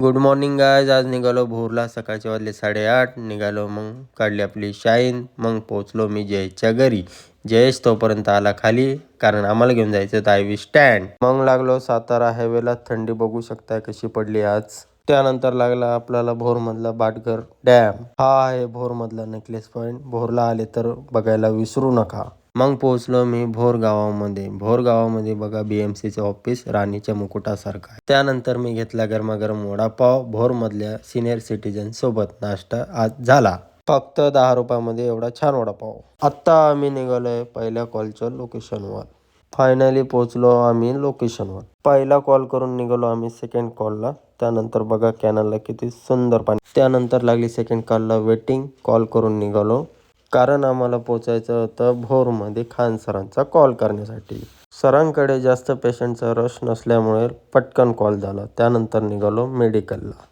Good morning guys. आज निघालो भोरला. सकाळचे वाजले 8:30. निघालो, मग काढली आपली शाईन. मग पोचलो मी जयेशच्या घरी. जयेश तोपर्यंत आला खाली, कारण आम्हाला घेऊन जायचं दायवी स्टँड. मग लागलो सातारा हायवेला. थंडी बघू शकताय कशी पडली आज. त्यानंतर लागला आपल्याला भोरमधला बाटघर डॅम. हा आहे भोरमधला नेकलेस पॉईंट. भोरला आले तर बघायला विसरू नका. मग पोहोचलो मी भोर गावामध्ये. भोर गावामध्ये बघा BMCचं ऑफिस राणीच्या मुकुटासारखं आहे. त्यानंतर मी घेतला गरमागरम वडापाव. भोरमधल्या सिनियर सिटीजन सोबत नाश्ता आज झाला. फक्त 10 रुपयामध्ये एवढा छान वडापाव. आत्ता आम्ही निघालोय पहिल्या कॉलच्या लोकेशनवर. फायनली पोहोचलो आम्ही लोकेशनवर. पहिला कॉल करून निघालो आम्ही सेकंड कॉलला. त्यानंतर बघा कॅनलला किती सुंदर पाणी. त्यानंतर लागली सेकंड कॉलला वेटिंग. कॉल करून निघालो, कारण आम्हाला पोचायचं होतं भोरमध्ये खान सरांचा कॉल करण्यासाठी. सरांकडे जास्त पेशंटचा रश नसल्यामुळे पटकन कॉल झाला. त्यानंतर निघालो मेडिकलला.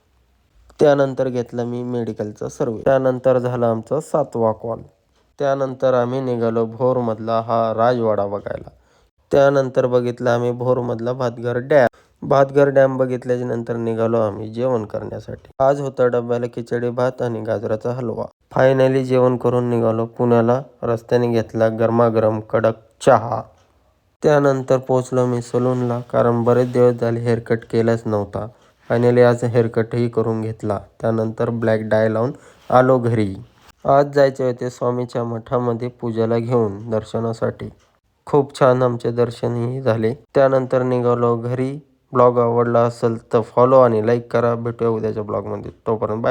त्यानंतर घेतला मी मेडिकलचा सर्वे. त्यानंतर झाला आमचा 7वा कॉल. त्यानंतर आम्ही निघालो भोरमधला हा राजवाडा बघायला. त्यानंतर बघितला आम्ही भोरमधला भातघर डॅम. भातघर डॅम बघितल्याच्या नंतर निघालो आम्ही जेवण करण्यासाठी. आज होता डब्याला खिचडी भात आणि गाजराचा हलवा. फायनली जेवण करून निघालो पुण्याला. रस्त्याने घेतला गरमागरम कडक चहा. त्यानंतर पोचलो मी सलूनला, कारण बरेच दिवस झाले हेअरकट केलाच नव्हता. फायनली आज हेअरकटही करून घेतला. त्यानंतर ब्लॅक डाय लावून आलो घरी. आज जायचे होते स्वामीच्या मठामध्ये पूजाला घेऊन दर्शनासाठी. खूप छान आमचे दर्शनही झाले. त्यानंतर निघालो घरी. ब्लॉग आवडला असेल तर फॉलो आणि लाईक करा. भेटूया उद्याच्या ब्लॉगमध्ये. तोपर्यंत बाय.